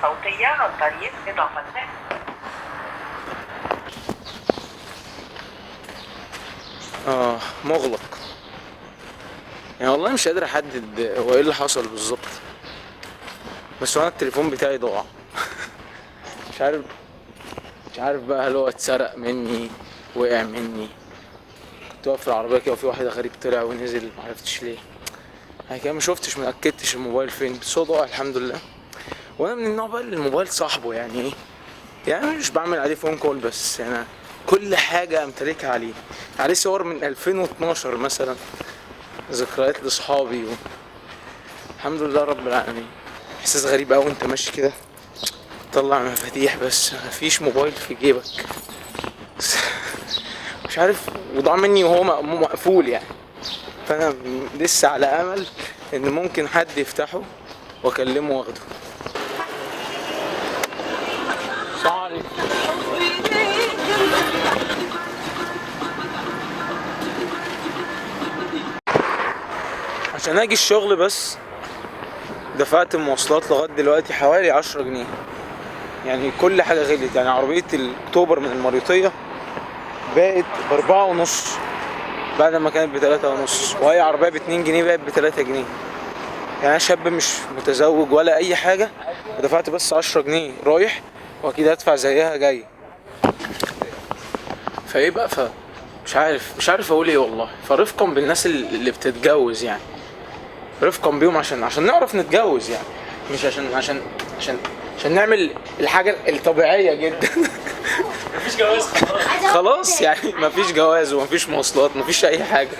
صوتية عن طريق إضافة مغلق. يعني والله مش قادر احدد هو ايه اللي حصل بالظبط، بس انا التليفون بتاعي ضاع. مش عارف بقى هل هو اتسرق مني، وقع مني، كنت واقف في العربيه كده وفي واحد غريب طلع ونزل، معرفتش ليه. انا كده ما شفتش متاكدتش الموبايل فين، بس هو ضاع الحمد لله. وانا من النوع بقى اللي الموبايل صاحبه، يعني ايه، يعني مش بعمل عليه فون كول بس، يعني كل حاجه امتلكها عليه صور من 2012 مثلا، ذكريات لاصحابي الحمد لله رب العالمين. احساس غريب قوي انت ماشي كده طلع مفاتيح بس مفيش موبايل في جيبك. مش عارف، وضاع مني وهو مقفول يعني، فانا لسه على امل ان ممكن حد يفتحه واكلمه واخده. سوري. عشان اجي الشغل بس دفعت المواصلات لغايه دلوقتي حوالي 10 جنيه. يعني كل حاجه غليت، يعني عربيه الاكتوبر من المريوطيه بقت ب4.5 بعد ما كانت ب3.5، وهي عربيه ب2 جنيه بقت ب3 جنيه. يعني انا شاب مش متزوج ولا اي حاجه، ودفعت بس 10 جنيه رايح، واكيد هدفع زيها جاي. فايه بقى، مش عارف اقول ايه والله. فرفقا بالناس اللي بتتجوز، يعني رفقا بيهم عشان نعرف نتجوز، يعني مش عشان نعمل الحاجه الطبيعيه جدا. مفيش جواز خلاص يعني مفيش جواز ومفيش مواصلات، مفيش اي حاجه.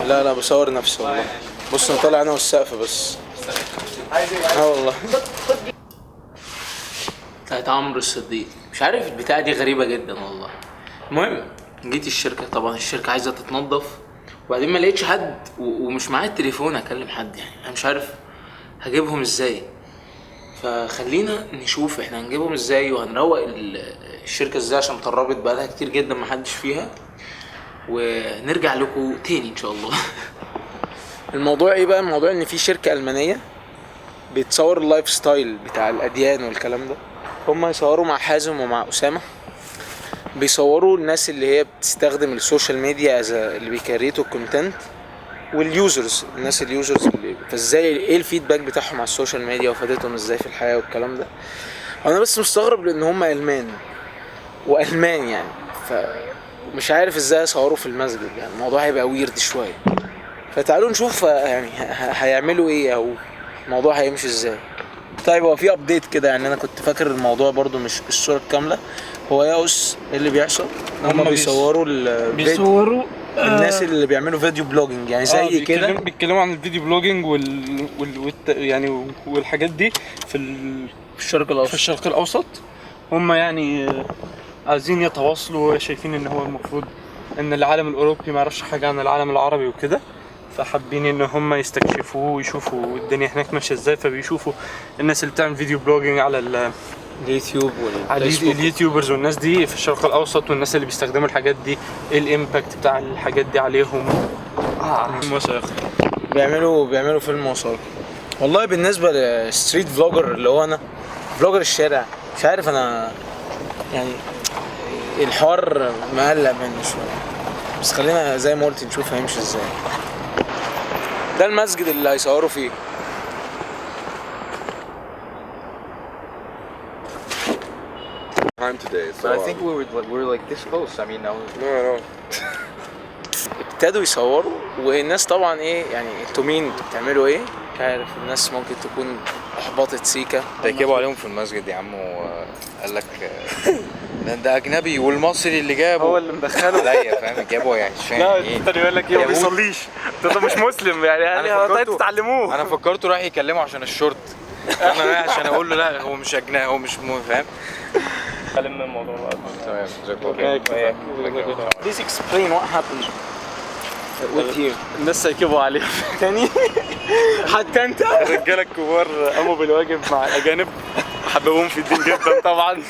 لا بصور نفسي والله. بص انا طالع انا والسقف بس. والله بتاعت عمرو الصديق. مش عارف البتاعه دي غريبه جدا والله. المهم جيت الشركه، طبعا الشركه عايزه تتنظف، وبعدين ما لقيتش حد ومش معايا التليفون اكلم حد، يعني انا مش عارف هجيبهم ازاي. فخلينا نشوف احنا هنجيبهم ازاي وهنروق الشركه ازاي، عشان طربت بقالها كتير جدا محدش فيها، ونرجع لكم تاني ان شاء الله. الموضوع ايه بقى؟ الموضوع ان في شركه المانيه بتصور اللايف ستايل بتاع الاديان والكلام ده. هم يصوروا مع حازم ومع اسامه، بيصوروا الناس اللي هي بتستخدم السوشيال ميديا اللي بيكريتوا الكونتنت، واليوزرز، الناس اليوزرز اللي فازاي ايه الفيدباك بتاعهم على السوشيال ميديا وفادتهم ازاي في الحياه والكلام ده. انا بس مستغرب لان هم والمان يعني، فمش عارف ازاي يصوروا في المسجد، يعني الموضوع هيبقى ويرد شويه. فتعالوا نشوف يعني هيعملوا ايه او الموضوع هيمشي ازاي. طيب هو في ابديت كده، يعني انا كنت فاكر الموضوع برضو مش بالصوره الكامله. هو ياس ايه اللي بيحصل؟ هم بيصوروا الناس اللي بيعملوا فيديو بلوجينج، يعني زي كده بيتكلموا عن الفيديو بلوجينج يعني والحاجات دي في الشرق الاوسط. هم يعني عايزين يتواصلوا، شايفين ان هو المفروض ان العالم الاوروبي ما يعرفش حاجه عن العالم العربي وكده، فحابين ان هم يستكشفوه ويشوفوا الدنيا هناك ماشيه ازاي. فبيشوفوا الناس اللي بتعمل فيديو بلوجينج على اليوتيوب على اليوتيوبرز والناس دي في الشرق الاوسط، والناس اللي بيستخدموا الحاجات دي ايه الامباكت بتاع الحاجات دي عليهم. وثائقي بيعملوا فيلم وثائقي. والله بالنسبه للستريت فلوجر اللي هو انا فلوجر الشارع، مش عارف انا يعني الحوار مقلق مني شويه، بس خلينا زي ما قلت نشوف هيمشي ازاي. ده المسجد اللي هيصوروا فيه. Time today, so But I think we're like this close. I mean, now. no. ابتدوا يصوروا، والناس طبعا ايه يعني انتوا مين، انتوا بتعملوا ايه؟ مش عارف، الناس ممكن تكون احبطت سيكا. ركبوا عليهم في المسجد يا عم، وقال لك ده اجنبي، والمصري اللي جابه هو اللي مدخله. لا فاهم، جابه يعني مش لا فاهم ايه. التاني يقول لك ايه، ما بيصليش، ده مش مسلم يعني تتعلموه. انا فكرته راح يكلمه عشان الشورت، انا رايح عشان اقول له لا هو مش اجنبي، هو مش فاهم. اتكلم من الموضوع بقى. تمام زي الفل. Please explain what happened with you. الناس هيكبوا عليهم تاني. حتى انت الرجاله الكبار قاموا بالواجب مع الاجانب، حببوهم في الدين جدا طبعا.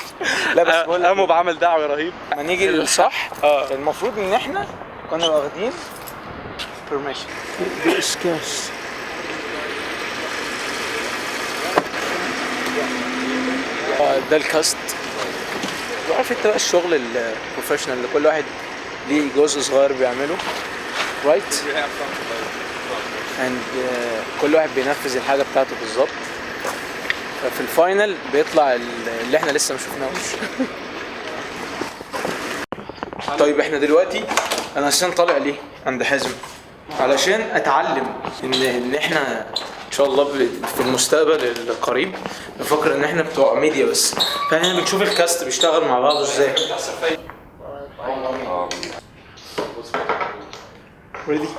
لا بس بقول قاموا بعمل دعوه رهيب. لما نيجي للصح المفروض ان احنا كنا واخدين permission. دي اشكاش ده الكاست. عارف انت بقى الشغل البروفيشنال اللي كل واحد ليه جزء صغير بيعمله رايت اند كل واحد بينفذ الحاجه بتاعته بالظبط. ففي الفاينل بيطلع اللي احنا لسه ما شفناهوش. طيب احنا دلوقتي انا اساسا طالع ليه عند حازم علشان اتعلم ان احنا ان شاء الله في المستقبل القريب نفكر ان احنا بتوع ميديا بس. فاحنا بنشوف الكاست بيشتغل مع بعضه ازاي. Ready?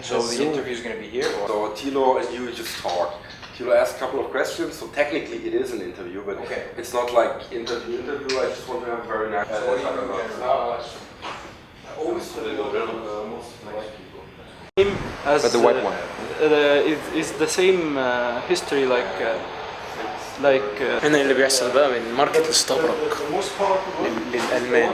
So the interview is going to be here. So Tilo and you just talk. Tilo asked a couple of questions. So technically it is an interview, but it's not like interview. I just want to have a very nice. As But the white one. is the same history like هنا اللي بيحصل بقى من الماركت استبرق للألمان.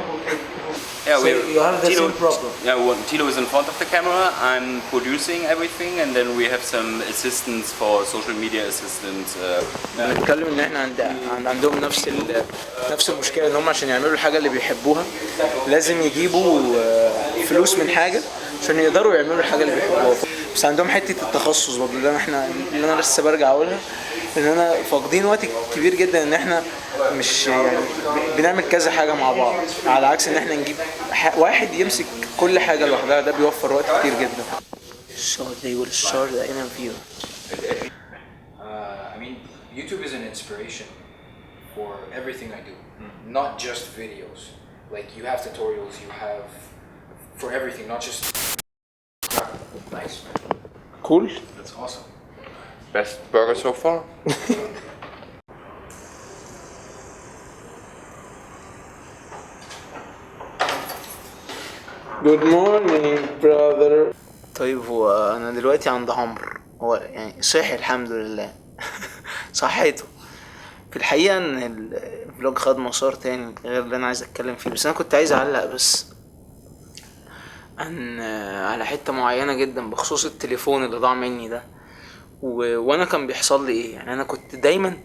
Yeah, So you have the same problem. Yeah, well, Tilo is in front of the camera. I'm producing everything, and then we have some assistants for social media assistants. بنتكلم ان احنا عندهم نفس المشكله ان هم عشان يعملوا الحاجه اللي بيحبوها لازم يجيبوا فلوس من حاجه عشان يقدروا يعملوا الحاجه اللي بيحبوها. بس عندهم حته التخصص برضه اللي انا لسه برجع اقولها ان انا فاقدين وقت كبير جدا ان احنا مش يعني بنعمل كذا حاجه مع بعض على عكس ان احنا نجيب واحد يمسك كل حاجه لوحدها. ده بيوفر وقت كتير جدا. So they will start the interview. I mean, YouTube is an inspiration for everything I do, not just videos. Like you have tutorials, you have for everything, not just. Nice, man. Cool. That's awesome. Best burger so far. Good morning brother. طيب هو انا دلوقتي عند عمرو. هو يعني صحي الحمد لله. صحيته. في الحقيقة ان الفلوج خد مسار تاني غير اللي انا عايز اتكلم فيه. بس انا كنت عايز اعلق بس على حتة معينة جدا بخصوص التليفون اللي ضاع مني ده. وانا كان بيحصل لي ايه؟ يعني انا كنت دايما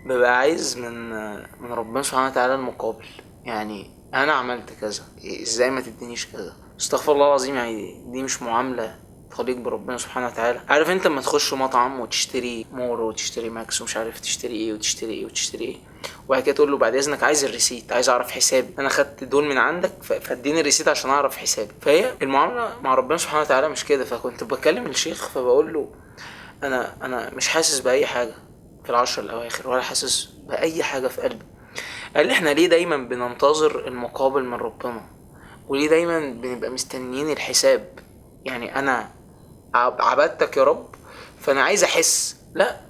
ببقى عايز من ربنا سبحانه وتعالى المقابل. يعني انا عملت كذا، ازاي ما تدينيش كذا؟ استغفر الله العظيم. يعني دي مش معاملة تخليك بربنا سبحانه وتعالى. عارف انت لما تخش مطعم وتشتري مور وتشتري ماكس ومش عارف تشتري ايه وتشتري ايه وتشتري ايه، وبعد كده تقول له بعد اذنك عايز الريسيت، عايز اعرف حسابي، انا خدت دول من عندك فاديني الريسيت عشان اعرف حسابي. فهي المعاملة مع ربنا سبحانه وتعالى مش كده. فكنت بكلم الشيخ فبقول له انا مش حاسس باي حاجة في العشر الاواخر ولا حاسس باي حاجة في قلبي. قال لي احنا ليه دايما بننتظر المقابل من ربنا؟ وليه دايما بنبقى مستنيين الحساب؟ يعني انا عبدتك يا رب فانا عايز احس. لا،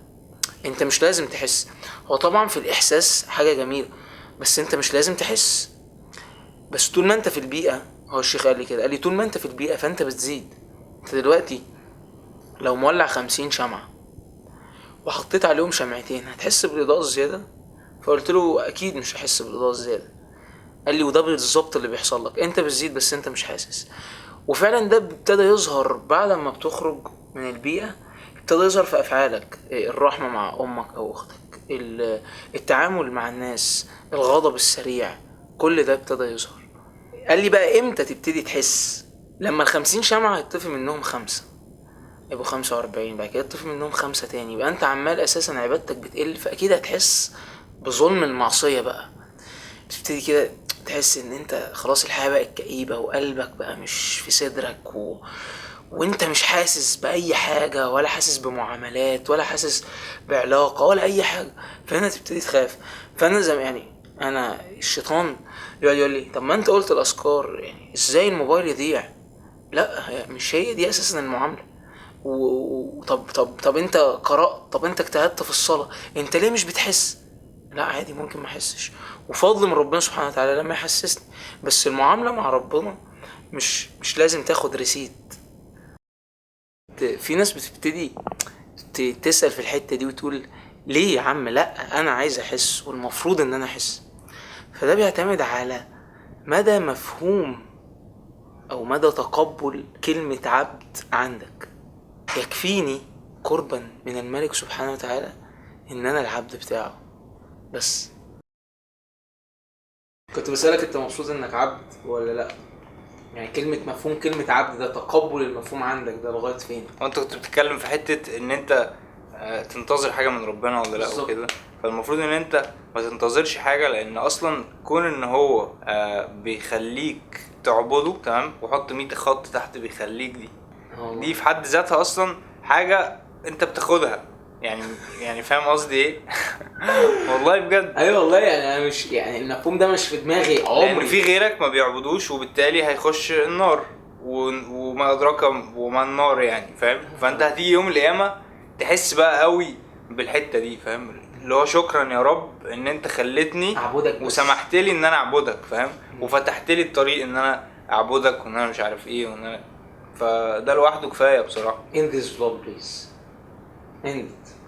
انت مش لازم تحس. هو طبعا في الاحساس حاجة جميلة بس انت مش لازم تحس. بس طول ما انت في البيئة، هو الشيخ قال لي كده، قال لي طول ما انت في البيئة فانت بتزيد. انت دلوقتي لو مولع 50 شمعة وحطيت عليهم شمعتين هتحس بالإضاءة الزيادة؟ فقلت له اكيد مش هحس بالإضاءة الزيادة. قال لي وده بالظبط اللي بيحصل لك، انت بتزيد بس انت مش حاسس. وفعلا ده ابتدى يظهر بعد ما بتخرج من البيئة. ابتدى يظهر في افعالك، الرحمة مع امك او اختك، التعامل مع الناس، الغضب السريع، كل ده ابتدى يظهر. قال لي بقى امتى تبتدي تحس؟ لما 50 شمعة يطفي منهم 5 يبقوا 45، بعد كده يطفي منهم 5 تاني، يبقى انت عمال اساسا عبادتك بتقل. فاكيد هتحس بظلم المعصية بقى. تبتدي كده تحس ان انت خلاص الحياة بقت كئيبة وقلبك بقى مش في صدرك وانت مش حاسس بأي حاجة ولا حاسس بمعاملات ولا حاسس بعلاقة ولا اي حاجة. فهنا تبتدي تخاف. فانا زي يعني انا الشيطان يقول لي طب ما انت قلت الاذكار، يعني ازاي الموبايل يضيع؟ لا، مش هي دي اساسا المعاملة. طب انت قرأت، طب انت اجتهدت في الصلاة، انت ليه مش بتحس؟ لا عادي، ممكن ما احسش، وفضل من ربنا سبحانه وتعالى لما يحسسني. بس المعاملة مع ربنا مش لازم تاخد ريسيت. في ناس بتبتدي تسأل في الحتة دي وتقول ليه يا عم؟ لا انا عايز احس والمفروض ان انا احس. فده بيعتمد على مدى مفهوم او مدى تقبل كلمة عبد عندك. يكفيني قربا من الملك سبحانه وتعالى ان انا العبد بتاعه، بس. كنت بسألك انت مبسوط انك عبد ولا لا؟ يعني مفهوم كلمة عبد ده، تقبل المفهوم عندك ده لغاية فين؟ وانت كنت بتتكلم في حتة ان انت تنتظر حاجة من ربنا ولا لا وكده. فالمفروض ان انت ما تنتظرش حاجة، لان اصلا كون ان هو بيخليك تعبده تمام، وحط 100 خط تحت بيخليك دي في حد ذاتها اصلا حاجة انت بتاخدها يعني فاهم قصدي ايه؟ والله بجد. ايوه والله، يعني انا مش يعني المفهوم ده مش في دماغي عمري. لان في غيرك ما بيعبدوش وبالتالي هيخش النار وما ادراك وما النار يعني فاهم. فانت هتيجي يوم القيامه تحس بقى قوي بالحته دي فاهم، اللي هو شكرا يا رب ان انت خلتني اعبدك وسمحت لي ان انا اعبدك فاهم، وفتحت لي الطريق ان انا اعبدك وان انا مش عارف ايه وان انا، فده لوحده كفايه بصراحه. End this vlog please. End it.